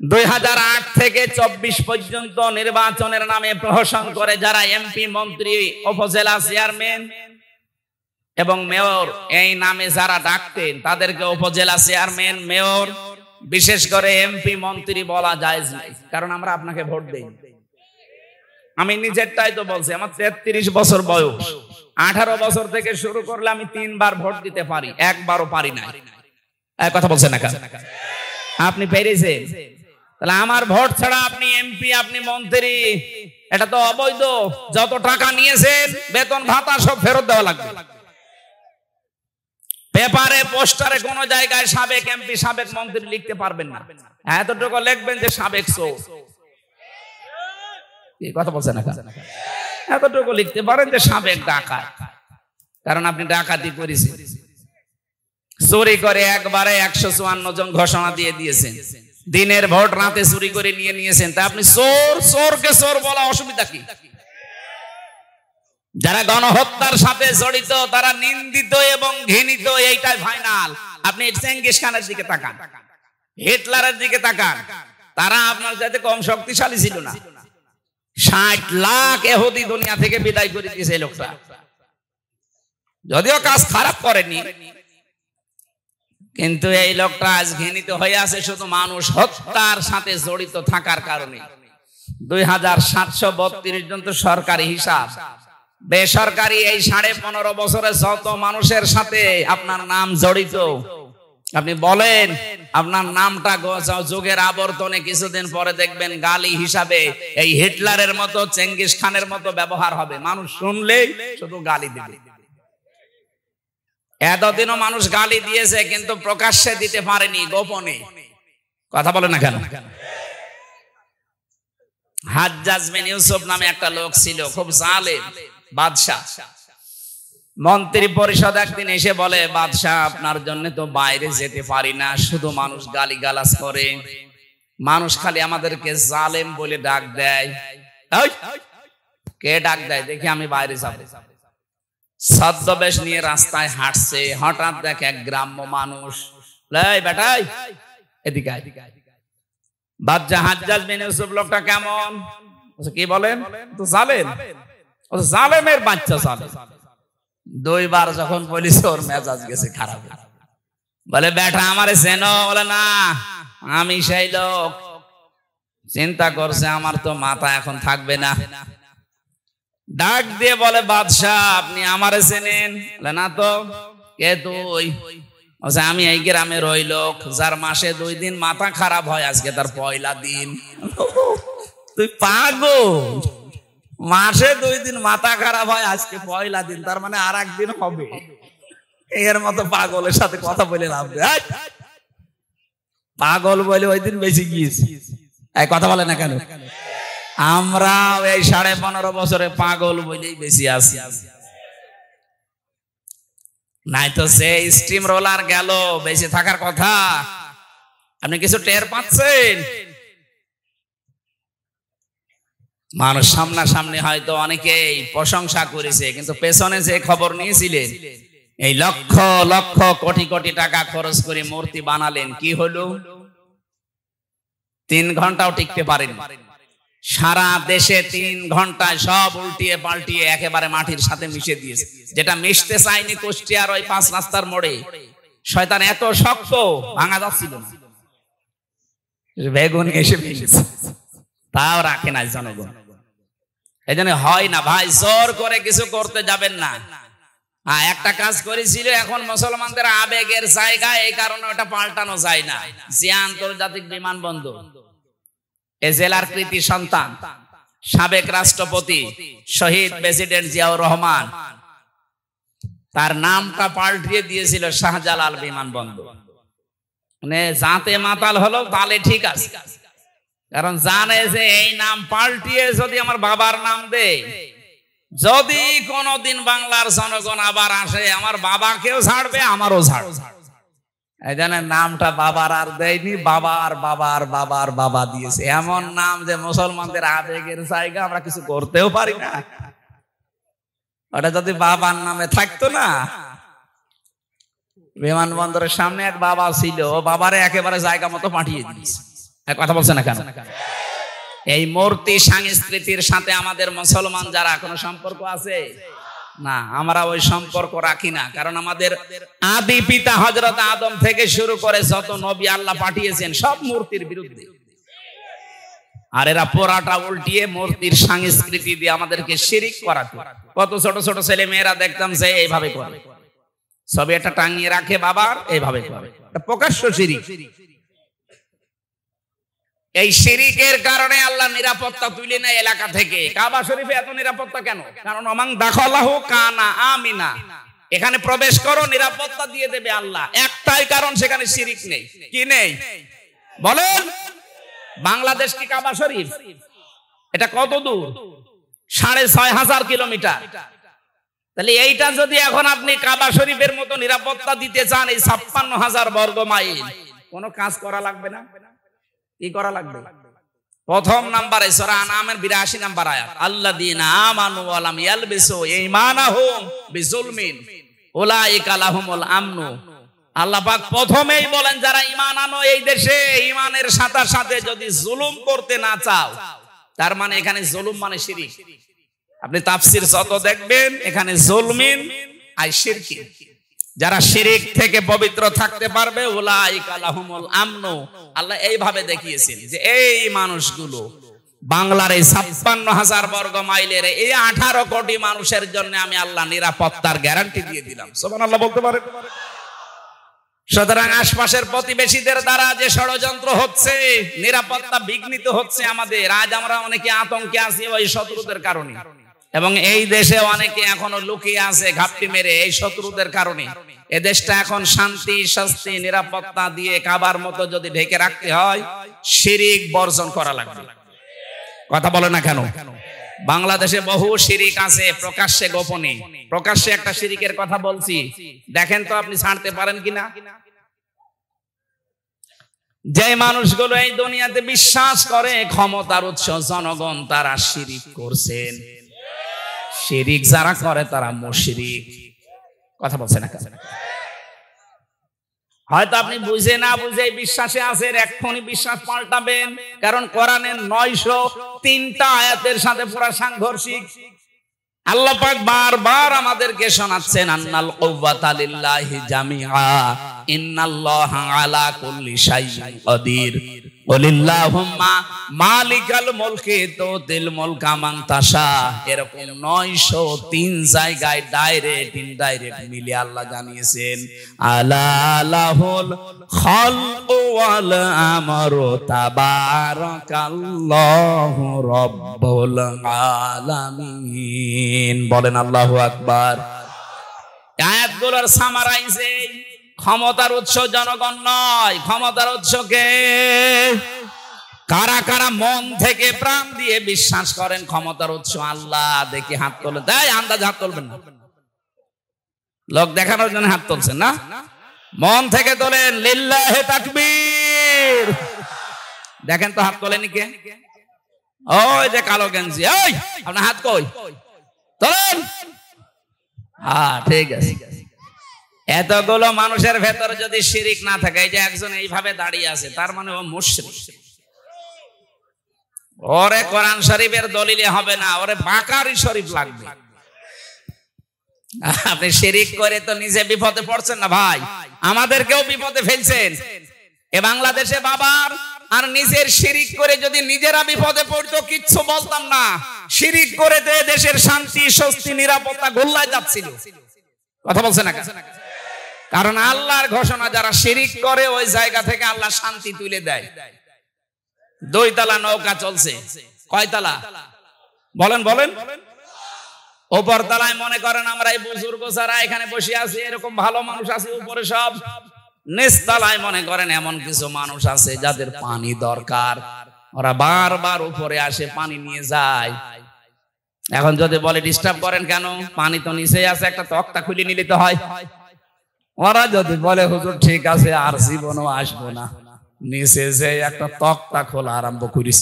2008 থেকে 24 পর্যন্ত নির্বাচনের নামে প্রহসন করে যারা এমপি, মন্ত্রী, উপজেলা চেয়ারম্যান এবং মেয়র এই নামে যারা ডাকতেন তাদেরকে উপজেলা চেয়ারম্যান, মেয়র, বিশেষ করে এমপি, মন্ত্রী বলা জায়েজ নাই, কারণ আমরা আপনাকে ভোট দেই। আমি নিজেরটাই তো বলছি, আমার 33 বছর বয়স, 18 বছর থেকে শুরু করলে আমি 3 বার ভোট দিতে পারি, একবারও পারি না। কথা বলছেন না কেন? আপনি পেরেছেন? তাহলে আমার ভোট ছাড়া আপনি এমপি, আপনি মন্ত্রী, এটা তো অবৈধ। যত টাকা নিয়েছেন বেতন ভাতা সব ফেরত দেওয়া লাগবে। পেপারে, পোস্টারে কোন জায়গায় সাবেক এমপি, সাবেক মন্ত্রী লিখতে পারবেন না। এতটুকু লিখবেন যে সাবেক চোর। কথা বলছেন না? এতটুকু লিখতে পারেন যে সাবেক ডাকাত, কারণ আপনি ডাকাতি করেছেন। চুরি করে একবারে 154 জন ঘোষণা দিয়ে দিয়েছেন। দিনের ভোট রাতে চুরি করে নিয়ে নিয়েছেন, তা আপনি চোর। চোরকে চোর বলা অসুবিধা কি? যারা গণহত্যার সাথে জড়িত তারা নিন্দিত এবং ঘৃণিত, এইটাই ফাইনাল। আপনি চেঙ্গিস খানের দিকে তাকান, হিটলারের দিকে তাকান, তারা আপনার চাইতে কম শক্তিশালী ছিল না। 60 লাখ ইহুদি দুনিয়া থেকে বিদায় করে দিয়েছে এই লোকটা। যদিও কাজ খারাপ করেনি, কিন্তু এই লোকটা আজ ঘৃণিত হয়ে আছে শুধু মানুষ হত্যার সাথে জড়িত থাকার কারণে। 2732 জন তো সরকারি হিসাব, বেসরকারি এই 15.5 বছরে যত মানুষের সাথে আপনার নাম জড়িত, আপনি বলেন আপনার নামটা যুগের আবর্তনে কিছুদিন পরে দেখবেন গালি হিসাবে এই হিটলারের মতো, চেঙ্গিস খানের মতো ব্যবহার হবে। মানুষ শুনলেই শুধু গালি দেবে। এতদিনও মানুষ গালি দিয়েছে, কিন্তু প্রকাশ্যে দিতে পারেনি, গোপনে। কথা বলে না কেন? হাজ্জাজ বিন ইউসুফ নামে একটা লোক ছিল, খুব জালেম বাদশা। মন্ত্রী পরিষদ একদিন এসে বলে, বাদশা আপনার জন্য তো বাইরে যেতে পারি না, শুধু মানুষ গালি গালাজ করে, মানুষ খালি আমাদেরকে জালেম বলে ডাক দেয়। কে ডাক দেয় দেখি আমি বাইরে যাব। ছদ্মবেশ নিয়ে রাস্তায় হাঁটছে, হঠাৎ দেখে এক গ্রাম্য মানুষ, বেটাই এদিকে আয়। বাদশা হাজ্জাজ বিন ইউসুফ লোকটা কেমন? কি বলেন? তো জালেম, জালেমের বাচ্চা জালেম। 2 বার যখন বলিস ওর মেজাজ গেছে খারাপ। বলে বেটা আমারে চেনো? বলে না, আমি সেই লোক। চিন্তা করছে আমার তো মাথা এখন থাকবে না। ডাক দিয়ে বলে, বাদশাহ আপনি আমারে চেনেন? বলে না তো। কে তুই? আমি এই গ্রামের ওই লোক যার মাসে 2 দিন মাথা খারাপ হয়, আজকে তার পয়লা দিন। তুই পাগল? মাসে 2 দিন মাথা খারাপ হয়, আজকে পয়লা দিন, তার মানে আর একদিন হবে। এর মতো পাগলের সাথে কথা বলে লাভ নেই। পাগল বলে ওই দিন বেশি গিয়েছি। এই কথা বলে না কেন? আমরা এই 15.5 বছরে পাগল বলেই বেশি আছি। নাই তো সে স্টিম রোলার গেল, বেঁচে থাকার কথা। আপনি কিছু টের পাচ্ছেন? মানুষ সামনাসামনি হয়তো অনেকেই প্রশংসা করেছে, কিন্তু পেছনে যে খবর নিয়েছিলেন, এই লক্ষ লক্ষ কোটি কোটি টাকা খরচ করে মূর্তি বানালেন, কি হলো? 3 ঘন্টাও টিকতে পারেন। সারা দেশে 3 ঘন্টায় সব উল্টিয়ে পাল্টিয়ে একেবারে মাটির সাথে মিশে দিয়েছে। যেটা মিশতে চায়নি কুষ্টিয়ার ওই 5 রাস্তার মোড়ে, শয়তান এত শক্ত ভাঙা যাচ্ছিল না, বেগুন এসে ভেঙেছে, তাও রাখে না জনগণ। এই জন্য হয় না ভাই, জোর করে কিছু করতে যাবেন না। একটা কাজ করেছিল, এখন মুসলমানদের আবেগের জায়গা, এই কারণে ওটা পাল্টানো যায় না। জিয়া আন্তর্জাতিক বিমানবন্দর, এ জেলার কৃতি সন্তান সাবেক রাষ্ট্রপতি শহীদ প্রেসিডেন্ট জিয়াউর রহমান, তার নামটা পাল্টিয়ে দিয়েছিল শাহজালাল বিমানবন্দর। মানে যাতে মাতাল হলো তাহলে ঠিক আছে, কারণ জানে যে এই নাম পাল্টিয়ে যদি আমার বাবার নাম দেয়, যদি কোনদিন বাংলার জনগণ আবার আসে, আমার বাবাকেও ছাড়বে, আমারও ছাড়বে। এই জন্য নামটা বাবার আর দেয়নি, বাবার বাবার বাবার বাবা দিয়েছে। এমন নাম যে মুসলমানদের আবেগের জায়গা, আমরা কিছু করতেও পারি না। ওটা যদি বাবার নামে থাকতো না, বিমানবন্দরের সামনে এক বাবা ছিল, ও বাবারে একেবারে জায়গা মতো পাঠিয়ে দিয়েছে। কথা বলছে না কেন? এই মূর্তি সংস্কৃতির সাথে আমাদের মুসলমান যারা কোনো সম্পর্ক আছে না, আমরা ওই সম্পর্ক রাখি না। কারণ আমাদের আদি পিতা হযরত আদম থেকে শুরু করে যত নবী আল্লাহ পাঠিয়েছেন সব মূর্তির বিরুদ্ধে। আর এরা পোড়াটা উল্টিয়ে মূর্তির সংস্কৃতি দিয়ে আমাদেরকে শিরিক করাতো। কত ছোট ছোট ছেলে মেয়েরা দেখতাম যে এইভাবে করে, সব এটা টাঙিয়ে রাখে বাবার, এইভাবে করে, প্রকাশ্য শিরিক। এই শিরিকের কারণে আল্লাহ নিরাপত্তা তুলে নেয় এলাকা থেকে। কাবা শরীফে এত নিরাপত্তা কেন? কারণ ওমান দাখালাহু কানা আমিনা, এখানে প্রবেশ করো নিরাপত্তা দিয়ে দেবে আল্লাহ। একটাই কারণ, সেখানে শিরিক নেই। কি নেই বলেন? বাংলাদেশ কি কাবা শরীফ? এটা কত দূর? 6500 কিলোমিটার। তাহলে এইটা যদি এখন আপনি কাবা শরীফের মতো নিরাপত্তা দিতে চান, এই 56,000 বর্গ মাইল, কোনো কাজ করা লাগবে না? কি করা লাগবে? প্রথম নাম্বারে সূরা আনামের 82 নাম্বার আয়াত, আল্লাযীনা আমানু ওয়া লাম ইয়ালবিসু ঈমানাহুম বিজুলমিন উলাইকা লাহুমুল আমনু। আল্লাহ পাক প্রথমেই বলেন, যারা ঈমান আনো এই দেশে, ঈমানের সাথে সাথে যদি জুলুম করতে না চাও, তার মানে এখানে জুলুম মানে শিরিক। আপনি তাফসীর যত দেখবেন এখানে জুলমিন আর শিরকি। যারা শিরিক থেকে পবিত্র থাকতে পারবে, উলাইকা লাহুমুল আমনু, আল্লাহ এইভাবে দেখিয়েছেন যে এই মানুষগুলো বাংলার এই 56,000 বর্গ মাইলের এই 18 কোটি মানুষের জন্য আমি আল্লাহ নিরাপত্তার গ্যারান্টি দিয়ে দিলাম। সুবহানাল্লাহ বলতে পারে? সুতরাং আশপাশের প্রতিবেশীদের দ্বারা যে ষড়যন্ত্র হচ্ছে, নিরাপত্তা বিঘ্নিত হচ্ছে আমাদের, আজ আমরা অনেকে আতঙ্কে আছি ওই শত্রুদের কারণে। এবং এই দেশে অনেকে এখনো লুকিয়ে আছে ঘাপটি মেরে এই শত্রুদের কারণে। এ দেশটা এখন শান্তি, স্বস্তি, নিরাপত্তা দিয়ে কাবার মতো যদি ঢেকে রাখতে হয়, শিরিক বর্জন করা লাগবে। কথা বলে না কেন? বাংলাদেশে বহু শিরিক আছে, প্রকাশ্যে গোপনে। প্রকাশ্যে একটা শিরিকের কথা বলছি, দেখেন তো আপনি ছাড়তে পারেন কিনা। যে মানুষগুলো এই দুনিয়াতে বিশ্বাস করে ক্ষমতার উৎস জনগণ, তারা শিরিক করছেন। শিরিক যারা করে তারা মুশরিক। কথা বলছে না? হয়তো আপনি বুঝে না বুঝে বিশ্বাসে আছেন, এক্ষুনি বিশ্বাস পাল্টাবেন। কারণ কোরআনের 903টা আয়াতের সাথে পুরো সাংঘর্ষিক। আল্লাহ পাক বারবার আমাদেরকে শোনাচ্ছেন, আন্নাল কুওয়াতা লিল্লাহি জামিআ ইন্নাল্লাহা আলা কুল্লি শাইইন কাদির ওয়ালিল্লাহুম্মা মালিকাল মুলকি তুতিল মুলকা মান তাশা। এরকম 903 জায়গায় ডাইরেক্ট ইনডাইরেক্ট মিলে আল্লাহ জানিয়েছেন, আলা লাহুল খালকু ওয়াল আমরু তাবারাকাল্লাহু রাব্বুল আলামিন। বলেন আল্লাহু আকবার। আয়াতগুলোর সামারাইজে ক্ষমতার উৎস জনগণ নয়, ক্ষমতার উৎস কে? কারা কারা মন থেকে প্রাণ দিয়ে বিশ্বাস করেন ক্ষমতার উৎস আল্লাহ? দেখি হাত তোলে। তাই আন্দাজ হাত তুলবেন না, লোক দেখানোর জন্য হাত তুলছেন না, মন থেকে তোলেন। লিল্লাহি তাকবীর। দেখেন তো হাত তোলেনি কে? ওই যে কালো গেঞ্জি, ওই আপনার হাত কই? তোলেন। হ্যাঁ ঠিক আছে। এতগুলো মানুষের ভেতরে যদি শিরিক না থাকে, এই যে একজন এইভাবে দাঁড়িয়ে আছে, তার মানে ও মুশরিক। ওরে কোরআন শরীফের দলিলে হবে না, ওরে বাকারি শরীফ লাগবে। আপনি শিরিক করে তো নিজে বিপদে পড়ছেন না ভাই, আমাদেরকেও বিপদে ফেলছেন। এ বাংলাদেশে বাবার আর নিজের শিরিক করে যদি নিজেরা বিপদে পড়তো কিচ্ছু বলতাম না। শিরিক করে দেশের শান্তি, স্বস্তি, নিরাপত্তা গোল্লায় যাচ্ছিল। কথা বলছে না? কারণ আল্লাহর ঘোষণা, যারা শিরিক করে ওই জায়গা থেকে আল্লাহ শান্তি তুলে দেয়। 2 তলা নৌকা চলছে, কয় তলা বলেন বলেন? উপর তলায় মনে করেন আমরা এই বুজুর্গ যারা এখানে বসে আছি, এরকম ভালো মানুষ আছে উপরে সব। নিচ তলায় মনে করেন এমন কিছু মানুষ আছে যাদের পানি দরকার, ওরা বারবার উপরে আসে পানি নিয়ে যায়। এখন যদি বলে ডিস্টার্ব করেন কেন, পানি তো নিচে আছে, একটা তক্তা খুলে নিলে তো হয়। ওরা যদি বলে হুজুর ঠিক আছে আর জীবনও আসবো না, নিচে যে একটা তক্তা খোলা আরম্ভ করিস।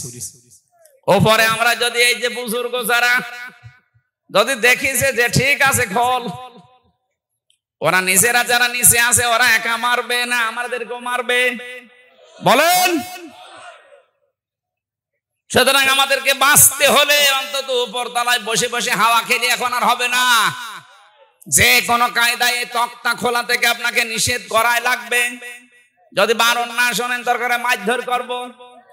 ওপরে আমরা যদি এই যে বুজুর্গ যারা যদি দেখিছে যে ঠিক আছে খোল, ওরা নিজেরা যারা নিচে আছে ওরা একা মারবে না আমাদেরকেও মারবে? বলেন সুতরাং আমাদেরকে বাঁচতে হলে অন্তত উপরতলায় বসে বসে হাওয়া খেলে এখন আর হবে না। যে কোনো কায়দায় এই তক্তা খোলা থেকে আপনাকে নিষেধ করাই লাগবে। যদি বারণ না শোনেন দরকারে মারধর করব,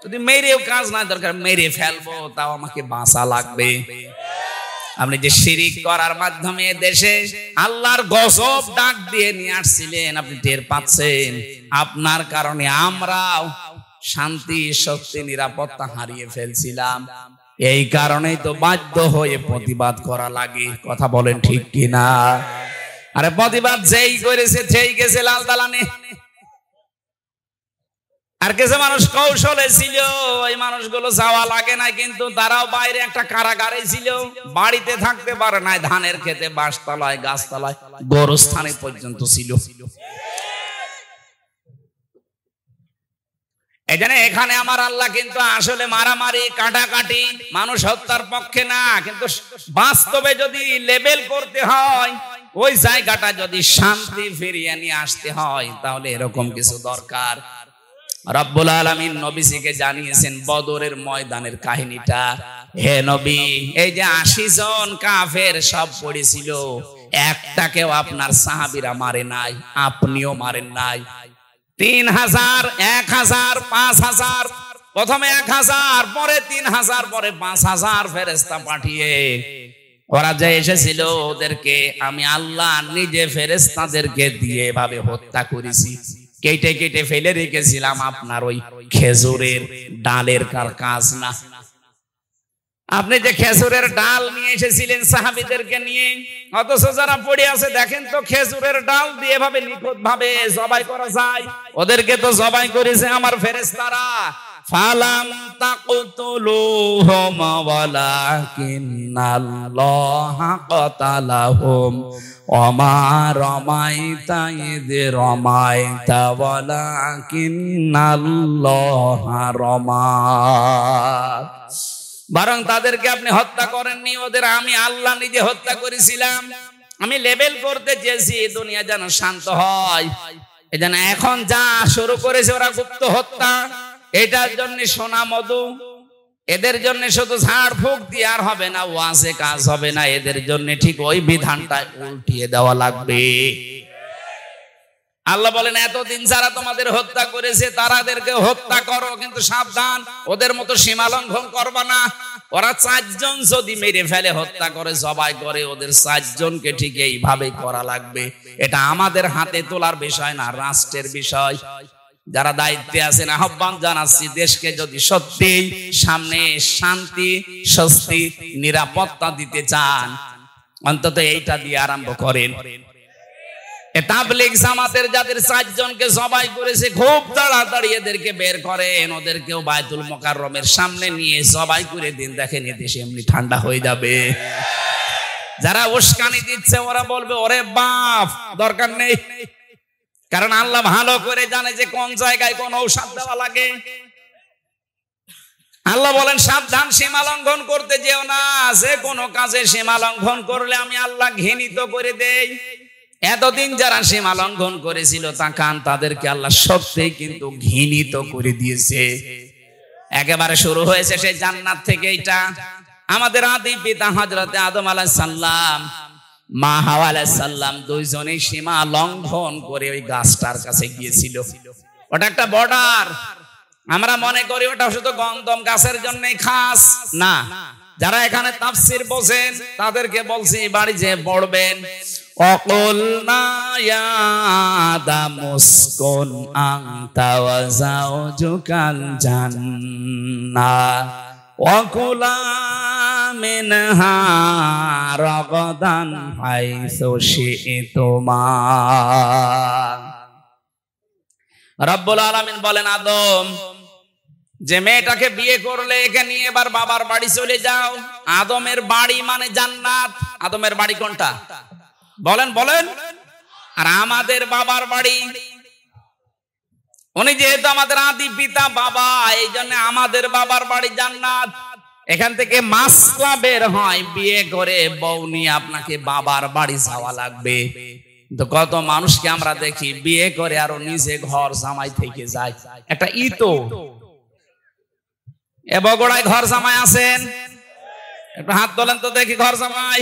যদি মেরেও কাজ না দরকার মেরে ফেলবো, তাও আমাকে বাঁচা লাগবে। আপনি যে শিরিক করার মাধ্যমে দেশে আল্লাহর গজব ডাক দিয়ে নিয়ে আসছিলেন, আপনি টের পাচ্ছেন। আপনার কারণে আমরাও শান্তি, শক্তি, নিরাপত্তা হারিয়ে ফেলছিলাম। এই কারণেই তো বাধ্য হয়ে প্রতিবাদ করা লাগে। কথা বলেন ঠিক কিনা? আরে প্রতিবাদ যেই করেছে সেই গেছে লাল দালানে, আর কিছু মানুষ কৌশলে ছিল, ওই মানুষগুলো যাওয়া লাগে না, কিন্তু তারাও বাইরে একটা কারাগারে ছিল, বাড়িতে থাকতে পারে না, ধানের খেতে, বাঁশতলায়, গাছতলায়, গোরস্থানে পর্যন্ত ছিল। এখানে এখানে আমার আল্লাহ কিন্তু আসলে মারামারি, কাটাকাটি, মানুষ হত্যার পক্ষে না, কিন্তু বাস্তবে যদি লেবেল করতে হয়, ওই জায়গাটা যদি শান্তি ফিরিয়ে নিয়ে আসতে হয়, তাহলে এরকম কিছু দরকার। রব্বুল আলামিন নবীজিকে জানিয়েছেন বদরের ময়দানের কাহিনীটা। হে নবী, এই যে 80 জন কাফের সব পড়েছিল, একটাকেও আপনার সাহাবীরা মারে নাই, আপনিও মারেন নাই। 3000, 1000, 5000, প্রথমে 1000, পরে 3000, পরে 5000 ফেরেশতা পাঠিয়ে ওরা যে এসেছিল, ওদেরকে আমি আল্লাহ নিজে ফেরেশতাদেরকে দিয়ে এভাবে হত্যা করেছি। কেটে কেটে ফেলে রেখেছিলাম, আপনার ওই খেজুরের ডালের কাজ না। আপনি যে খেজুরের ডাল নিয়ে এসেছিলেন সাহাবীদেরকে নিয়ে, অথচ যারা পড়ে আছে দেখেন তো খেজুরের ডাল দিয়ে এভাবে নিখুঁত ভাবে জবাই করা যায়। ওদেরকে তো জবাই করেছে আমার ফেরেশতারা। ফালাম তাকতুলুহুম ওয়ালাকিন্নাল্লাহা কাতালাহুম ওমা রমাইতা ইয রমাইতা ওয়ালাকিন্নাল্লাহা রমা। বরং তাদেরকে আপনি হত্যা করেননি, ওদের আমি আল্লাহ নিজে হত্যা করেছিলাম। আমি লেবেল করতে চেয়েছি দুনিয়া যেন শান্ত হয়। এই জন্য এখন যা শুরু করেছে ওরা গুপ্ত হত্যা, এটার জন্য সোনা মধু, এদের জন্য শুধু ঝাড় ফুঁক দিয়ে আর হবে না, ওয়াজে কাজ হবে না, এদের জন্য ঠিক ওই বিধানটা উল্টিয়ে দেওয়া লাগবে। আল্লাহ বলেন এতদিন যারা তোমাদের হত্যা করেছে তারাদেরকে হত্যা করো, কিন্তু সাবধান, ওদের মতো সীমা লঙ্ঘন করবা না। ওরা 4 জন যদি মেরে ফেলে, হত্যা করে, জবাই করে, ওদের 4 জনকে ঠিক এইভাবে করা লাগবে। এটা আমাদের হাতে তোলার বিষয় না, রাষ্ট্রের বিষয়। যারা দায়িত্বে আছেন আহ্বান জানাচ্ছি, দেশকে যদি সত্যি সামনে শান্তি, স্বস্তি, নিরাপত্তা দিতে চান, অন্তত এইটা দিয়ে আরম্ভ করেন। তাবলীগ জামাতের যাদের 4 জনকে জবাই করেছে, খুব তাড়াতাড়ি এদেরকে বের করেন, ওদেরকেও বায়তুল মুকাররমের সামনে নিয়ে জবাই করে দিন। দেখেন এদেশে এমনি ঠান্ডা হয়ে যাবে। যারা উস্কানি দিচ্ছে ওরা বলবে ওরে বাপ, দরকার নেই, কারণ আল্লাহ ভালো করে জানে যে কোন জায়গায় কোন ঔষধ দেওয়া লাগে। আল্লাহ বলেন সাবধান, সীমা লঙ্ঘন করতে যেও না। যে কোনো কাজে সীমা লঙ্ঘন করলে আমি আল্লাহ ঘৃণিত করে দেই। এতদিন যারা সীমা লঙ্ঘন করেছিল তাকান, তাদেরকে আল্লাহ সত্যিই কিন্তু ঘৃণিত করে দিয়েছে। একেবারে শুরু হয়েছে সেই জান্নাত থেকে। এটা আমাদের আদি পিতা হযরত আদম আলাইহিস সালাম, মা হাওয়া আলাইহিস সালাম, দুইজনেই সীমা লঙ্ঘন করে ওই গাছটার কাছে গিয়েছিল। ওটা একটা বর্ডার। আমরা মনে করি ওটা শুধু গন্ধম গাছের জন্যই খাস, না। যারা এখানে তাফসীর বোঝেন তাদেরকে বলছি বাড়ি যে পড়বেন, وَقُلْنَا يَا آدَمُ اسْكُنْ أَنْتَ وَزَوْجُكَ الْجَنَّةَ وَكُلَا مِنْهَا رَغَدًا حَيْثُ شِئْتُمَا। রব্বুল আলামিন বলেন, আদম, যে মেয়েটাকে বিয়ে করলে একে নিয়ে এবার বাবার বাড়ি চলে যাও। আদমের বাড়ি মানে জান্নাত। আদমের বাড়ি কোনটা বলেন বলেন? আর আমাদের বাবার বাড়ি, উনি যেহেতু আমাদের আদি পিতা বাবা, এই জন্য আমাদের বাবার বাড়ি জান্নাত। এখান থেকে মাসলা বের হয়, বিয়ে করে বউ নিয়ে আপনাকে বাবার বাড়ি যাওয়া লাগবে। তো কত মানুষকে আমরা দেখি বিয়ে করে আরো নিজে ঘর জামাই থেকে যায়। একটা ইতো এ বগুড়ায় ঘর জামাই আছেন? একটু হাত তোলেন তো দেখি ঘর জামাই।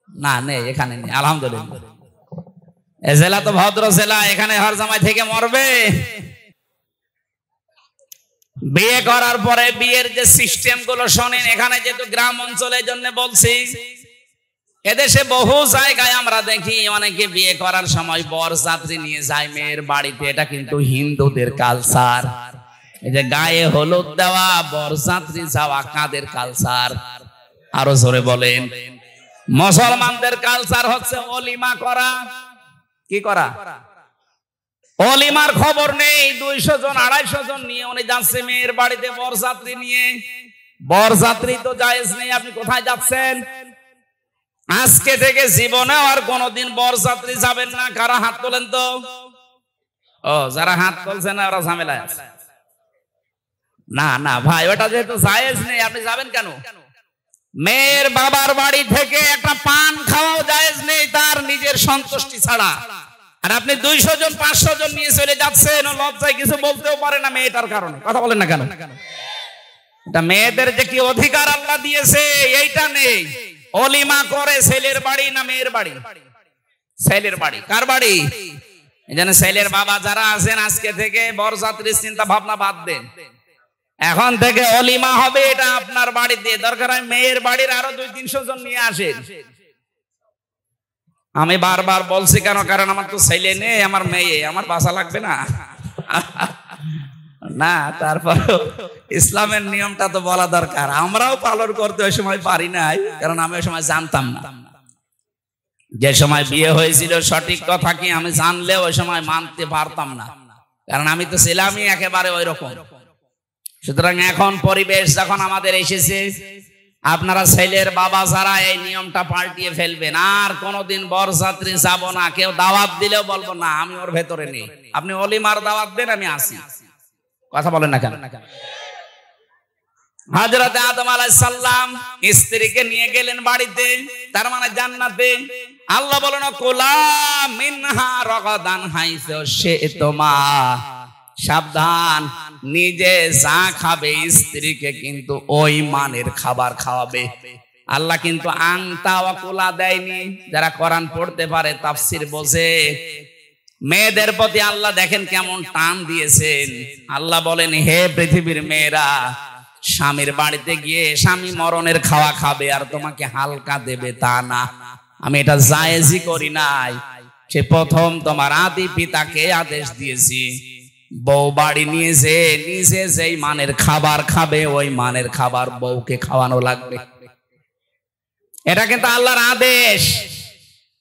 না নেই, এখানে নেই আলহামদুলিল্লাহ। এ জেলা তো ভদ্র জেলা, এখানে ঘর জামাই থেকে মরবে? বিয়ে করার পরে বিয়ের যে সিস্টেম গুলো শোনেন, এখানে যেহেতু গ্রাম অঞ্চলের জন্য বলছি, এদেশে বহু জায়গায় আমরা দেখি অনেকে বিয়ে করার সময় বরযাত্রী নিয়ে যায় মেয়ের বাড়িতে। এটা কিন্তু হিন্দুদের কালচার। এই যে গায়ে হলুদ দেওয়া, বরযাত্রী যাওয়া কাদের কালচার? আরো জোরে বলেন। মুসলমানদের কালচার হচ্ছে অলিমা করা। কি করা? অলিমার খবর নেই। 200 জন 250 জন নিয়ে উনি যাচ্ছে মেয়ের বাড়িতে বরযাত্রী নিয়ে। বরযাত্রী তো জায়েজ নেই, আপনি কোথায় যাচ্ছেন? আজকে থেকে জীবনে আর কোনদিন বরযাত্রী যাবেন না। কারা হাত তোলেন তো? ও, যারা হাত তুলছেন না ওরা ঝামেলায় আছে। না না ভাই, ওটা যেহেতু জায়েজ নেই, আপনি যাবেন কেন? মেয়ের বাবার বাড়ি থেকে একটা পান খাওয়াও জায়েজ নেই তার নিজের সন্তুষ্টি ছাড়া। আর আপনি 200 জন 500 জন নিয়ে চলে যাচ্ছেন, লজ্জায় কিছু বলতেও পারে না মেয়েটার কারণে। কথা বলেন না কেন? এটা মেয়েদের যে কি অধিকার আল্লাহ দিয়েছে এইটা নেই। অলিমা করে ছেলের বাড়ি না মেয়ের বাড়ি? ছেলের বাড়ি। কার বাড়ি? এই জন্য ছেলের বাবা যারা আছেন আজকে থেকে বরযাত্রীর চিন্তা ভাবনা বাদ দেন। এখন থেকে অলিমা হবে, এটা আপনার বাড়িতে। দরকার হয় মেয়ের বাড়ির আরো 200-300 জন নিয়ে আসেন। আমি বারবার বলছি কেন? কারণ আমার তো ছেলে নেই, আমার মেয়ে, আমার বাসা লাগবে না। না, তারপর ইসলামের নিয়মটা তো বলা দরকার। আমরাও পালন করতে ওই সময় পারি নাই, কারণ আমি ওই সময় জানতাম না। যে সময় বিয়ে হয়েছিল সঠিক কথা কি আমি জানলে ওই সময় মানতে পারতাম না, কারণ আমি তো ছিলামই একেবারে ওই রকম। সুতরাং এখন পরিবেশ যখন আমাদের এসেছে, আপনারা ছেলের বাবা যারা এই নিয়মটা পাল্টিয়ে ফেলবেন। আর কোনোদিন বরযাত্রী যাব না। কেউ দাওয়াত দিলেও বলবো না আমি ওর ভেতরে নেই। আপনি অলিমার দাওয়াত দেন, আমি আসি। কথা বলেন না কেন? হযরত আদম আলাইহিস সালাম স্ত্রীকে নিয়ে গেলেন বাড়িতে, তার মানে জান্নাতে। আল্লাহ বলেন কুলা মিনহা রাগাদান হাইসু শি'তুমা। সাবধান, নিজে যা খাবে স্ত্রীকে কিন্তু ওই মানের খাবার খাওয়াবে। আল্লাহ কিন্তু আংতা ওয়া কুলা দেয়নি। যারা কোরআন পড়তে পারে, তাফসীর বোঝে, মেয়েদের প্রতি আল্লাহ দেখেন কেমন টান দিয়েছেন। আল্লাহ বলেন হে পৃথিবীর মেয়েরা, স্বামীর বাড়িতে গিয়ে স্বামী মরণের খাওয়া খাবে আর তোমাকে হালকা দেবে তা না। আমি এটা জায়েজই করি নাই। সে প্রথম তোমার আদি পিতাকে আদেশ দিয়েছি, বউ বাড়ি নিয়ে যে নিজে যেই মানের খাবার খাবে ওই মানের খাবার বউকে খাওয়ানো লাগবে। এটা কিন্তু আল্লাহর আদেশ।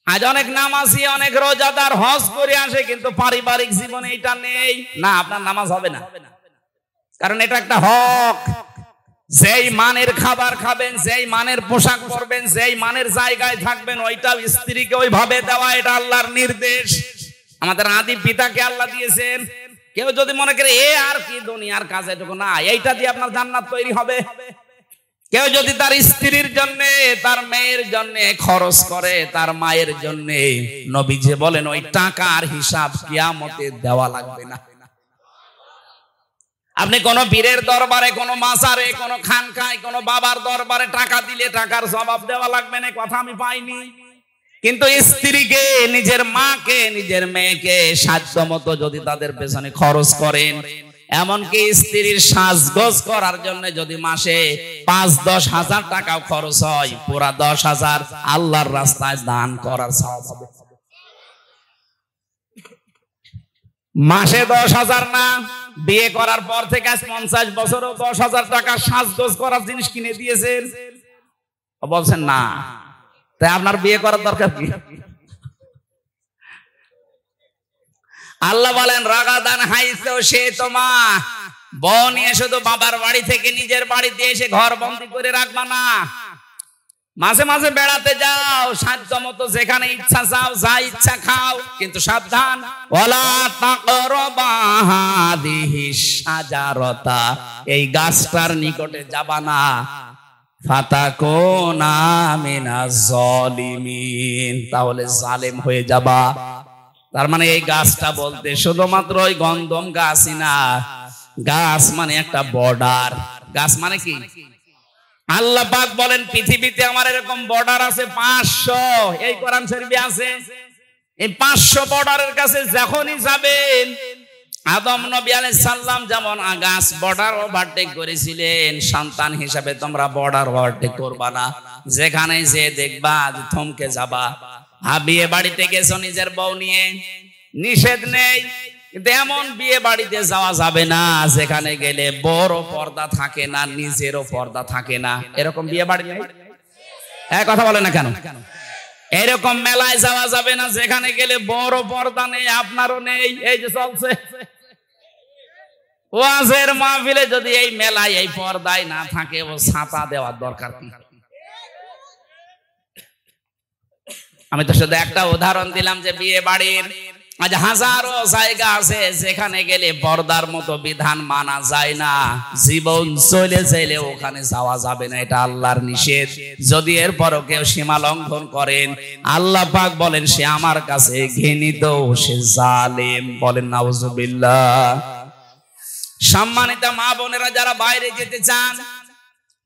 আজ অনেক নামাজি, অনেক রোজাদার হজ করে আসে, কিন্তু পারিবারিক জীবনে এটা নেই। না, আপনার নামাজ হবে না, কারণ এটা একটা হক। যেই মানের খাবার খাবেন, যেই মানের পোশাক পরবেন, যেই মানের জায়গায় থাকবেন, ওইটা স্ত্রীকে ওইভাবে দেওয়া, এটা আল্লাহর নির্দেশ। আমাদের আদি পিতাকে আল্লাহ দিয়েছেন। কেউ যদি মনে করে এ আর কি দুনিয়ার কাজ, এটুকু না, এইটা দিয়ে আপনার জান্নাত তৈরি হবে। কেউ যদি তার স্ত্রীর জন্য, তার মেয়ের জন্য খরচ করে, তার মায়ের জন্য, নবীজি বলেন ওই টাকার হিসাব কিয়ামতে দেওয়া লাগবে না। আপনি কোন পীরের দরবারে, কোন মাজারে, কোন খানকায়, কোন বাবার দরবারে টাকা দিলে টাকার জবাব দেওয়া লাগবে না, কথা আমি পাইনি। কিন্তু স্ত্রীকে, নিজের মাকে, নিজের মেয়েকে সাধ্য মতো যদি তাদের পেছনে খরচ করেন, এমনকি স্ত্রীর সাজগোজ করার জন্য যদি মাসে 5-10 হাজার টাকাও খরচ হয়, পুরা 10,000 আল্লাহর রাস্তায় দান করার সওয়াব হবে। মাসে 10,000 না, বিয়ে করার পর থেকে আজ 50 বছরও 10,000 টাকা সাজগোজ করার জিনিস কিনে দিয়েছেন। বলছেন না, তাই আপনার বিয়ে করার দরকার কি? আল্লাহ বলেন রাগাদান হাইসু শি'তুমা। বউ নিয়ে শুধু বাবার বাড়ি থেকে নিজের বাড়িতে এসে ঘর বন্দি করে রাখবা না। মাঝে মাঝে বেড়াতে যাও, সাধ্য মতো যেখানে ইচ্ছা যাও, যা ইচ্ছা খাও, কিন্তু সাবধান, ওয়ালা তাকরাবা হাদিহিশ শাজারাতা। এই গাছটার নিকটে যাবা না, ফাতাকুনা মিনাজ জালিমিন, তাহলে জালেম হয়ে যাবা। তার মানে এই গাছটা বলতে শুধুমাত্র ওই গন্ধম গাছই না, গাছ মানে একটা বর্ডার। গাছ মানে কি? আল্লাহ পাক বলেন পৃথিবীতে আমার এরকম বর্ডার আছে 500, এই কোরআন শরীফে আছে। এই 500 বর্ডারের কাছে যখনই যাবেন, আদম নবী আলাইহিস সালাম যেমন গাছ বর্ডার ওভারটেক করেছিলেন, সন্তান হিসাবে তোমরা বর্ডার ওভারটেক করবা না, যেখানে যে দেখবা থমকে যাবা। বিয়ে বাড়িতে গেছো নিজের বউ নিয়ে, নিষেধ নেই, কিন্তু এমন বিয়ে বাড়িতে যাওয়া যাবে না যেখানে গেলে বড় পর্দা থাকে না, নিজেরও পর্দা থাকে না। এরকম বিয়ে বাড়ি নেই? হ্যাঁ, কথা বলে না কেন? এরকম মেলায় যাওয়া যাবে না যেখানে গেলে বড় পর্দা নেই, আপনারও নেই। এই যে চলছে ওয়াজের মাহফিলে, যদি এই মেলায় এই পর্দায় না থাকে, ও ছাতা দেওয়ার দরকার কি? আমি তো শুধু একটা উদাহরণ দিলাম যে বিয়ে বাড়ির আজ হাজারো জায়গা আছে যেখানে গেলে পর্দার মতো বিধান মানা যায় না, জীবন চলে চাইলে ওখানে যাওয়া যাবে না, এটা আল্লাহর নিষেধ। যদি এরপরও কেউ সীমা লঙ্ঘন করেন, আল্লাহ পাক বলেন সে আমার কাছে ঘৃণিত, সে জালেম। বলেন নাউজুবিল্লাহ। সম্মানিত মা বোনেরা, যারা বাইরে যেতে চান,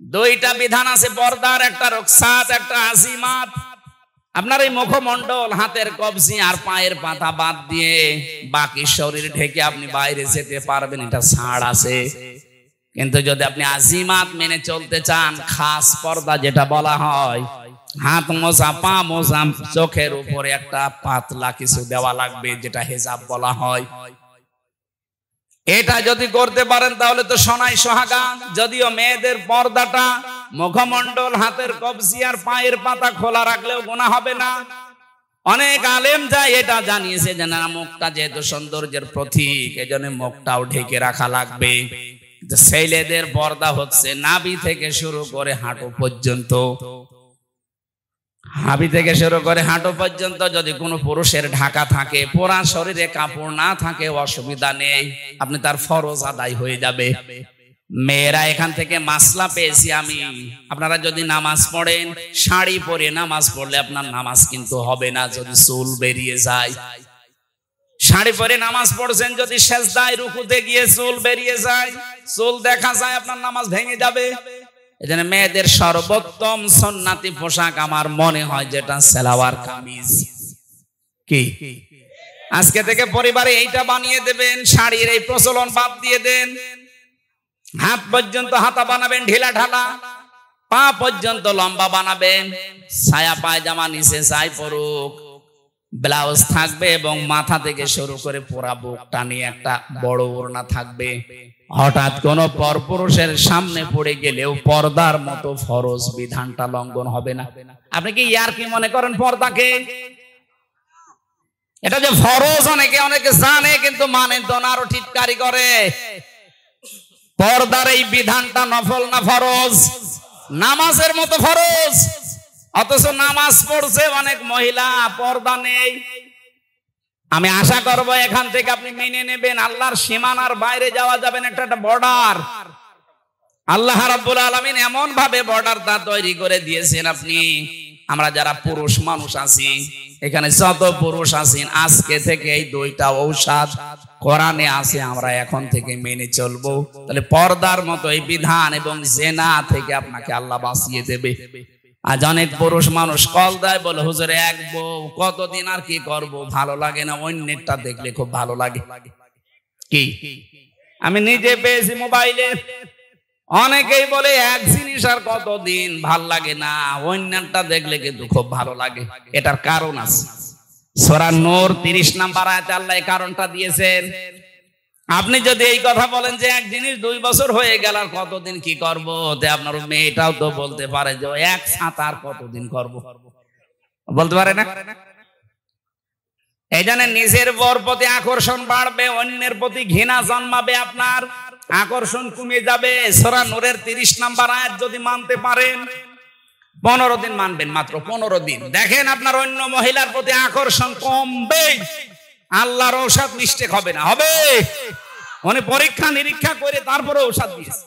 দুইটা বিধান আছে পর্দার, একটা রুখসাত, একটা আজিমাত। আপনার এই মুখমণ্ডল, হাতের কবজি আর পায়ের পাতা বাদ দিয়ে বাকি শরীর ঢেকে আপনি বাইরে যেতে পারবেন, এটা ছাড় আছে। কিন্তু যদি আপনি আজিমাত মেনে চলতে চান, খাস পর্দা যেটা বলা হয়, হাত মোজা, পা মোজা, চোখের উপরে একটা পাতলা কিছু দেওয়া লাগবে, যেটা হেজাব বলা হয়। এটা যদি করতে পারেন তাহলে তো সোনাই সোহাগা। যদিও মেয়েদের পর্দাটা মুখমণ্ডল, হাতের কবজি আর পায়ের পাতা খোলা রাখলেও গুনাহ হবে না। অনেক আলেম যায় এটা জানিয়েছে যে না, মুখটা যেহেতু সৌন্দর্যের প্রতীক, এজন্য মুখটাও ঢেকে রাখা লাগবে। ছেলেদের পর্দা হচ্ছে নাভি থেকে শুরু করে হাঁটু পর্যন্ত। হাবি থেকে শুরু করে হাঁটু পর্যন্ত যদি কোনো পুরুষের ঢাকা থাকে, পুরা শরীরে কাপড় না থাকে, অসুবিধা নেই, আপনি তার ফরজ আদায় হয়ে যাবে। মেয়েরা এখান থেকে মাসলা পেয়েছি আমি, আপনারা যদি নামাজ পড়েন, শাড়ি পরে নামাজ পড়লে আপনার নামাজ কিন্তু হবে না যদি চুল বেরিয়ে যায়। শাড়ি পরে নামাজ পড়ছেন, যদি সেজদায় রুকুতে গিয়ে চুল বেরিয়ে যায়, চুল দেখা যায়, আপনার নামাজ ভেঙে যাবে। এজন্য মেয়েদের সর্বোত্তম সুন্নাতি পোশাক আমার মনে হয় যেটা সালোয়ার কামিজ। কি আজকে থেকে পরিবারে এইটা বানিয়ে দেবেন, শাড়ির এই প্রচলন বাদ দিয়ে দেন। হাত পর্যন্ত হাতা বানাবেন ঢিলা ঢালা, পা পর্যন্ত লম্বা বানাবেন, ছায়া পায়জামা নিচে চাই পরুক, ব্লাউজ থাকবে এবং মাথা থেকে শুরু করে পুরা বুক টানিয়ে একটা বড় ওড়না থাকবে। হঠাৎ কোন পরপুরুষের সামনে পড়ে গেলেও পর্দার মতো ফরজ বিধানটা লঙ্ঘন হবে না। আপনি কি ইয়ার কি মনে করেন পর্দাকে? এটা যে ফরজ অনেকে জানে কিন্তু মানে তো না, আরো টিটকারি করে। পর্দার এই বিধানটা নফল না ফরজ? নামাজের মতো ফরজ। অথচ নামাজ পড়ছে অনেক মহিলা, পর্দা নেই। আমি আশা করব এখান থেকে আপনি মেনে নেবেন, আল্লাহর সীমানার বাইরে যাওয়া যাবে না, একটা বর্ডার। আল্লাহ রাব্বুল আলামিন এমন ভাবে বর্ডারটা তৈরি করে দিয়েছেন। আপনি আমরা যারা পুরুষ মানুষ আছি, এখানে যত পুরুষ আছেন, আজকে থেকে এই দুইটা ঔষধ কোরআনে আছে, আমরা এখন থেকে মেনে চলবো। তাহলে পর্দার মতো এই বিধান এবং জেনা থেকে আপনাকে আল্লাহ বাঁচিয়ে দেবে। আজ অনেক পুরুষ মানুষ কল দেয়, বলে হুজুর এক বউ, কতদিন আর কি করব, ভালো লাগে না, অন্যেরটা দেখলে খুব ভালো লাগে। কি আমি নিজে পেয়েছি মোবাইলে, অনেকেই বলে এক জিনিস আর কতদিন ভাল লাগে না, অন্যটা দেখলে কিন্তু খুব ভালো লাগে। এটার কারণ আছে, সূরা নূর 30 নম্বর আয়াতে আল্লাহ এই কারণটা দিয়েছেন। আপনি যদি এই কথা বলেন যে এক জিনিস 2 বছর হয়ে গেল আর কতদিন কি করব, তে আপনার মেয়েটাও তো বলতে পারে যে এক ছাতা আর কতদিন করব, বলতে পারে না? এই জন্য নিজের বর প্রতি আকর্ষণ বাড়বে, অন্যের প্রতি ঘৃণা জন্মাবে, আপনার আকর্ষণ কমে যাবে। সূরা নূরের 30 নম্বর আয়াত যদি মানতে পারেন, 15 দিন মানবেন, মাত্র 15 দিন, দেখেন আপনার অন্য মহিলার প্রতি আকর্ষণ কমবে। আল্লাহর ঔষধ মিস্টেক হবে না, হবে। মানে পরীক্ষা নিরীক্ষা করে তারপরে ঔষধ দিয়েছে।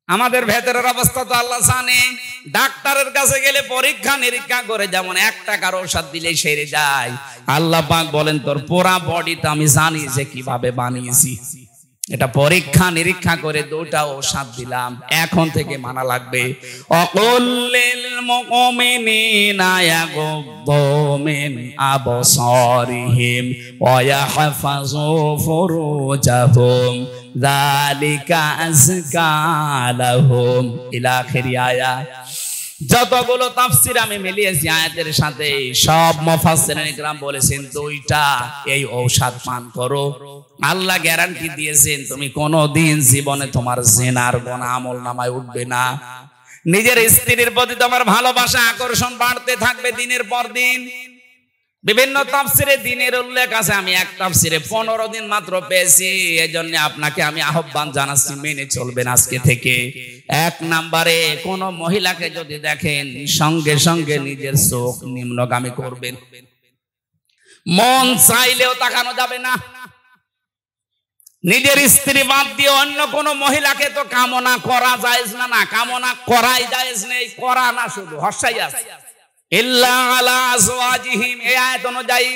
আমাদের ভেতরের অবস্থা তো আল্লাহ জানে। ডাক্তারের কাছে গেলে পরীক্ষা নিরীক্ষা করে যেমন 1 টাকার ঔষধ দিলেই সেরে যায়, আল্লাহ পাক বলেন তোর পুরা বডিটা আমি জানি যে কিভাবে বানিয়েছি। এটা পরীক্ষা নিরীক্ষা করে দুটা ঔষধ দিলাম, এখন থেকে মানা লাগবে। অকুল্লিল মুমিনিনা ইয়াগুদ্দু মিন আবসারিহিম ওয়া ইয়াহফাযু ফুরুজাহুম যালিকা আযকা লাহুম ইলা আখির আয়াত। যতগুলো তাফসীর আমি মিলিয়েছি আয়াতের সাথে, সব মুফাসসিরিন ইকরাম বলেছেন দুইটা এই ঔষধ পান করো। আল্লাহ গ্যারান্টি দিয়েছেন তুমি কোনোদিন জীবনে তোমার জিনার গুনাহ আমলনামায় উঠবে না। নিজের স্ত্রীর প্রতি তোমার ভালোবাসা আকর্ষণ বাড়তে থাকবে দিনের পর দিন। বিভিন্ন তাফসিরে দিনের উল্লেখ আছে, আমি এক তাফসিরে 15 দিন মাত্র পেয়েছি। এজন্য আপনাকে আমি আহ্বান জানাচ্ছি, মেনে চলবেন আজকে থেকে। 1 নম্বরে কোন মহিলাকে যদি দেখেন সঙ্গে সঙ্গে নিজের চোখ নিম্নগামী করবেন, মন চাইলেও তাকানো যাবে না। নিজের স্ত্রী বাদ দিয়ে অন্য কোন মহিলাকে তো কামনা করা জায়েজ না, না কামনা করাই জায়েজ নেই, করা না শুধু হর্ষাই আছে। ইল্লা আলা আজওয়াজিহিম, এই আয়াত অনুযায়ী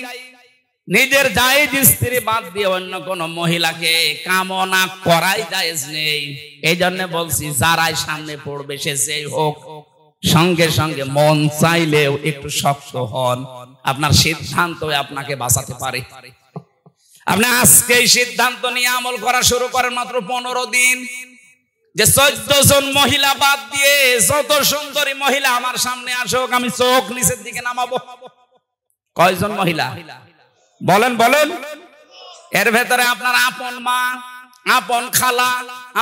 নিজের জায়েজ স্ত্রী বাদ দিয়ে অন্য কোন মহিলাকে কামনা করাই জায়েজ নেই। এই জন্য বলছি যারাই সামনে পড়বে সে যেই হোক, সঙ্গে সঙ্গে মন চাইলেও একটু শক্ত হন, আপনার সিদ্ধান্ত আপনাকে বাঁচাতে পারে। আপনি আজকে সিদ্ধান্ত নিয়ে আমল করা শুরু করেন, মাত্র 15 দিন, যে 14 জন মহিলা বাদ দিয়ে যত সুন্দরী মহিলা আমার সামনে আসুক, আমি চোখ নিচের দিকে নামাবো। কয়জন মহিলা বলেন বলেন? এর ভেতরে আপনার আপন মা, আপন খালা,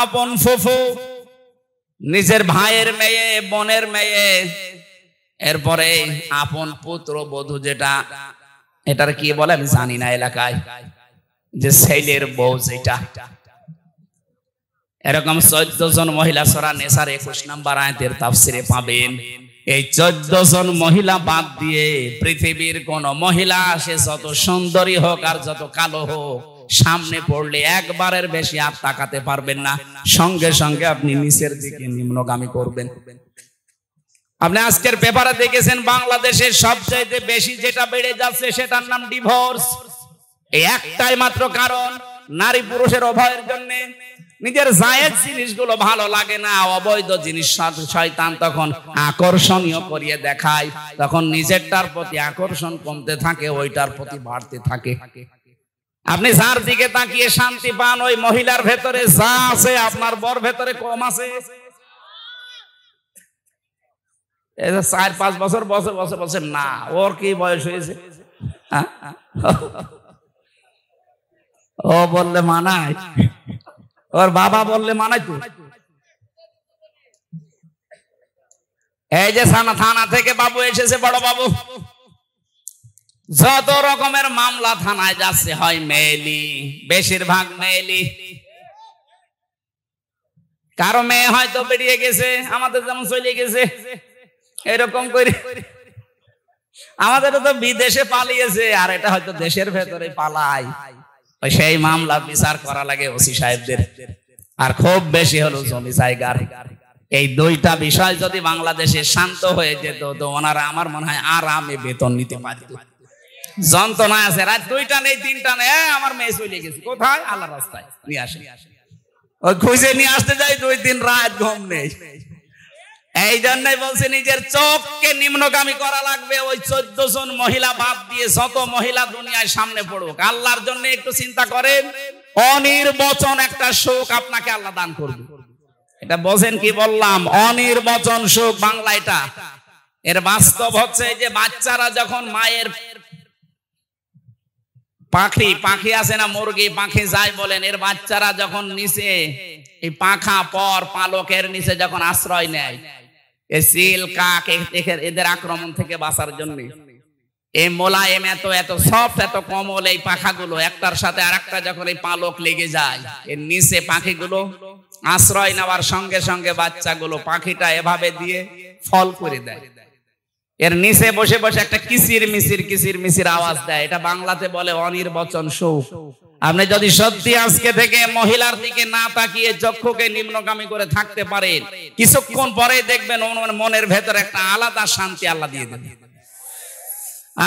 আপন ফুফু, নিজের ভাইয়ের মেয়ে, বোনের মেয়ে, এরপরে আপন পুত্র বধূ, যেটা এটার কি বলে আমি জানি না এলাকায়, যে ছেলের বউ, যেটা এরকম 14 জন মহিলা সূরা নিসার 21 নম্বর আয়াতের তাফসিরে পাবেন। এই 14 জন মহিলা বাদ দিয়ে পৃথিবীর কোন মহিলা সে যত সুন্দরী হোক আর যত কালো হোক, সামনে পড়লে একবারের বেশি আর তাকাতে পারবেন না, সঙ্গে সঙ্গে আপনি নিচের দিকে নিম্নগামী করবেন। আপনি আজকের পেপারে দেখেছেন বাংলাদেশের সবচেয়ে বেশি যেটা বেড়ে যাচ্ছে সেটার নাম ডিভোর্স। এই একটাই মাত্র কারণ, নারী পুরুষের উভয়ের জন্য। নিজের জায়েজ জিনিসগুলো ভালো লাগে না, অবৈধ জিনিস শয়তান তখন আকর্ষণীয় করিয়ে দেখায়, তখন নিজেরটার প্রতি আকর্ষণ কমতে থাকে, ওইটার প্রতি বাড়তে থাকে। আপনি যার দিকে তাকিয়ে শান্তি পান, ওই মহিলার ভেতরে যা আছে আপনার বর ভেতরে কম আছে। এই যে 4-5 বছর বসে বসে বসে না, ওর কি বয়স হয়েছে? ও বললে মানায়, ওর বাবা বললে মানায় তো। এই যে থানা থেকে বাবু এসেছে, বড় বাবু, যত রকমের মামলা থানায় যাচ্ছে হয় মেয়েলি, বেশিরভাগ মেয়েলি। কারো মেয়ে হয়তো বেরিয়ে গেছে, আমাদের যেমন চলে গেছে, এরকম করে আমাদের তো বিদেশে পালিয়েছে, আর এটা হয়তো দেশের ভেতরে পালায়। সেই মামলা বিচার করা লাগে ওসি সাহেবদের, আর খুব বেশি হলো জমি জায়গার। এই দুইটা বিষয় যদি বাংলাদেশে শান্ত হয়ে যেত তো ওনারা আমার মনে হয় আরামে বেতন নিতে পারত। যন্ত্রণা আছে, রাত 2টা নেই 3টা নেই, আমার মেয়ে চলে গেছে কোথায়, আল্লাহ রাস্তায় নিয়ে আসে, ওই খুঁজে নিয়ে আসতে যাই 2-3 রাত ঘুম নেই। এই জন্যই বলছে নিজের চোখকে নিম্নগামী করা লাগবে। ওই 14 জন মহিলা বাদ দিয়ে যত মহিলা দুনিয়ায় সামনে পড়ুক, আল্লাহর জন্য একটু চিন্তা করেন, অনির্বচন একটা সুখ আপনাকে আল্লাহ দান করবে। এটা বোঝেন কি বললাম? অনির্বচন সুখ বাংলা এটা। এর বাস্তব হচ্ছে যে বাচ্চারা যখন মায়ের পাখি আছে না, মুরগি পাখি যাই বলেন, এর বাচ্চারা যখন নিচে এই পাখা পর পালকের নিচে যখন আশ্রয় নেয়, এই চিল কাক এদের আক্রমণ থেকে বাঁচার জন্য এই মোলায়েম এত সফট, এত কোমল এই পাখাগুলো, একটার সাথে আরেকটা যখন এই পালক লেগে যায়, এর নিচে পাখিগুলো আশ্রয় নেওয়ার সঙ্গে সঙ্গে বাচ্চাগুলো পাখিটা এভাবে দিয়ে ফল করে দেয়। এর নিচে বসে বসে একটা কিচির মিচির আওয়াজ দেয়। এটা বাংলাতে বলে অনির্বচন সুখ। আপনি যদি সত্যি আজকে থেকে মহিলার দিকে না তাকিয়ে চক্ষুকে নিম্নগামী করে থাকতে পারেন, কিছুক্ষণ পরে দেখবেন মনের ভেতরে একটা আলাদা শান্তি আল্লাহ দিয়ে দেবেন।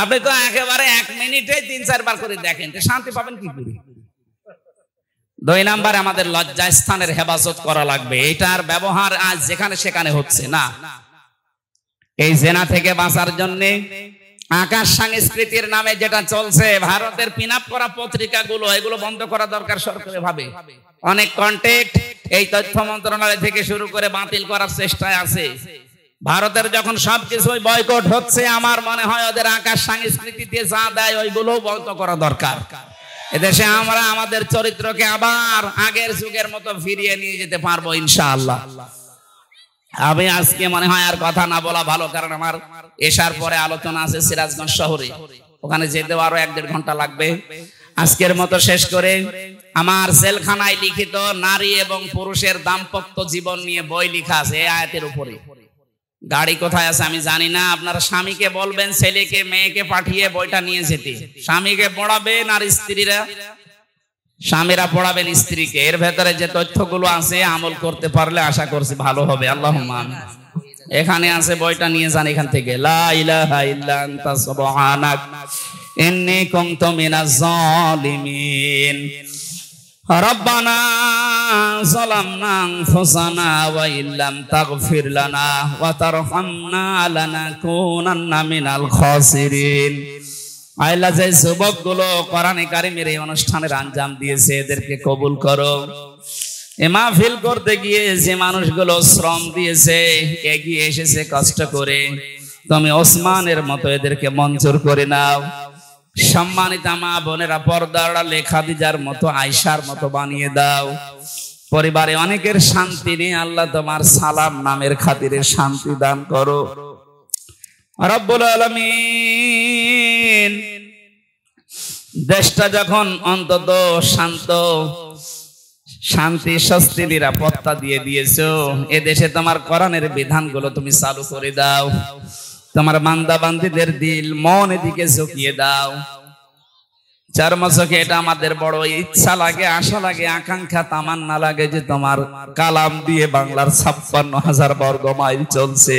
আপনি তো একেবারে 1 মিনিটে 3-4 বার করে দেখেন, শান্তি পাবেন কি করে? দুই নাম্বারে আমাদের লজ্জাস্থানের হেফাজত করা লাগবে। এটার ব্যবহার আজ যেখানে সেখানে হচ্ছে না। এই জেনা থেকে বাঁচার জন্য আকাশ সংস্কৃতির নামে যেটা চলছে, ভারতের পিনআপ করা পত্রিকাগুলো, এগুলো বন্ধ করা দরকার সরকারি ভাবে। অনেক কন্টেন্ট এই তথ্য মন্ত্রণালয় থেকে শুরু করে বাতিল করার চেষ্টায় আছে। ভারতের যখন সবকিছুই বয়কট হচ্ছে, আমার মনে হয় ওদের আকাশ সংস্কৃতিতে যা দেয় ওইগুলো বন্ধ করা দরকার। এদেশে আমরা আমাদের চরিত্রকে আবার আগের যুগের মতো ফিরিয়ে নিয়ে যেতে পারবো ইনশাআল্লাহ। আমি আজকে মনে হয় আর কথা না বলা ভালো, কারণ আমার এশার পরে আলোচনা আছে সিরাজগঞ্জ শহরে, ওখানে যেতেও আরো 1-1.5 ঘন্টা লাগবে। আজকের মতো শেষ করে, আমার জেলখানায় লিখিত নারী এবং পুরুষের দাম্পত্য জীবন নিয়ে বই লেখা আছে এই আয়াতের উপরে। গাড়ি কোথায় আছে আমি জানি না, আপনারা স্বামীকে বলবেন ছেলেকে মেয়েকে পাঠিয়ে বইটা নিয়ে যেতে। স্বামীকে পড়াবেন আর স্বামীরা পড়াবেন স্ত্রীকে। এর ভেতরে যে তথ্যগুলো আছে আমল করতে পারলে আশা করছি ভালো হবে। আল্লাহুম্মা আমিন। এখানে আছে, বইটা নিয়ে যান এখান থেকে। লা ইলাহা ইল্লা আনতা সুবহানাক ইন্নী কুনতু মিনাজ জালিমিন। রব্বানা যালামনা আনফুসানা ওয়া ইল্লাম তাগফির লানা ওয়া তারহামনা লানাকুনান্না মিনাল খাসিরিন। আল্লাহ, যে যুবকগুলো কোরআনে কারিমের এই অনুষ্ঠানের আঞ্জাম দিয়েছে, এদেরকে কবুল করো। এ মাহফিল করতে গিয়ে যে মানুষগুলো শ্রম দিয়েছে, এগিয়ে এসেছে কষ্ট করে, তুমি ওসমানের মতো এদেরকে মঞ্জুর করে নাও। সম্মানিত মা বোনেরা, পর্দার আড়ালে খাদিজার মতো, আয়েশার মতো বানিয়ে দাও। পরিবারে অনেকের শান্তি নেই, আল্লাহ তোমার সালাম নামের খাতিরে শান্তি দান করো রব্বুল আলামিন। দেশটা যখন অন্তত শান্তি স্বস্তি নিরাপত্তা দিয়ে দিয়েছো, এ দেশে তোমার কোরআনের বিধানগুলো তুমি চালু করে দাও। তোমার বান্দা বান্দীদের দিল মন এদিকে ঝুঁকিয়ে দাও। চর্মচোখে এটা আমাদের বড় ইচ্ছা লাগে, আশা লাগে, আকাঙ্ক্ষা, তামান্না লাগে যে তোমার কালাম দিয়ে বাংলার 56,000 বর্গ মাইল চলছে।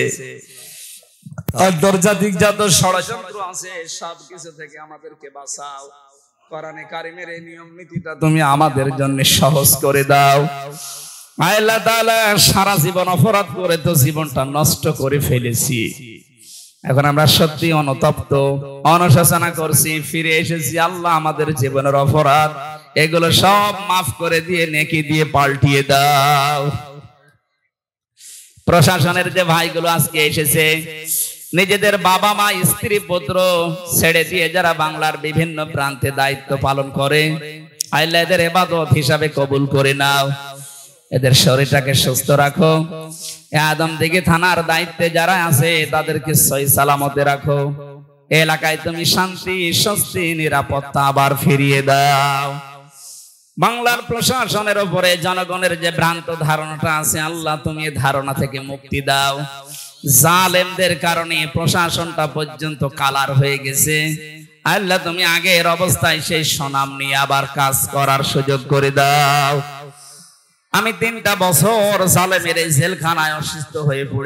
আন্তর্জাতিক যত ষড়যন্ত্র আছে সবকিছু থেকে আমাদেরকে বাঁচাও। কোরআনে কারিমের এই নিয়ম নীতিটা তুমি আমাদের জন্য সহজ করে দাও। আল্লাহ তাআলা, সারা জীবন অপরাধ করে তো জীবনটা নষ্ট করে ফেলেছি। এখন আমরা সত্যি অনুতপ্ত, অনুশোচনা করছি, ফিরে এসেছি। আল্লাহ, আমাদের জীবনের অপরাধ এগুলো সব মাফ করে দিয়ে নেকি দিয়ে পাল্টিয়ে দাও। প্রশাসনের যে ভাইগুলো আজকে এসেছে, নিজেদের বাবা মা স্ত্রী পুত্র ছেড়ে দিয়ে যারা বাংলার বিভিন্ন প্রান্তে দায়িত্ব পালন করে, আল্লাহ এদের ইবাদত হিসাবে কবুল করে নাও। এদের শরীরটাকে সুস্থ রাখো। আদমদীঘি থানার দায়িত্বে যারা আছে তাদেরকে সহি সালামতে রাখো। এলাকায় তুমি শান্তি স্বস্তি নিরাপত্তা আবার ফিরিয়ে দাও। বাংলার প্রশাসনের উপরে জনগণের যে ভ্রান্ত ধারণাটা আছে, আল্লাহ তুমি এই ধারণা থেকে মুক্তি দাও। জালেমদের কারণে প্রশাসনটা পর্যন্ত কালার হয়ে গেছে। আল্লাহ, তুমি আগের অবস্থায় সেই সুনাম নিয়ে আবার কাজ করার সুযোগ করে দাও। আমি 3টা বছর জালেমের এই জেলখানায় অসুস্থ হয়ে পড়ি।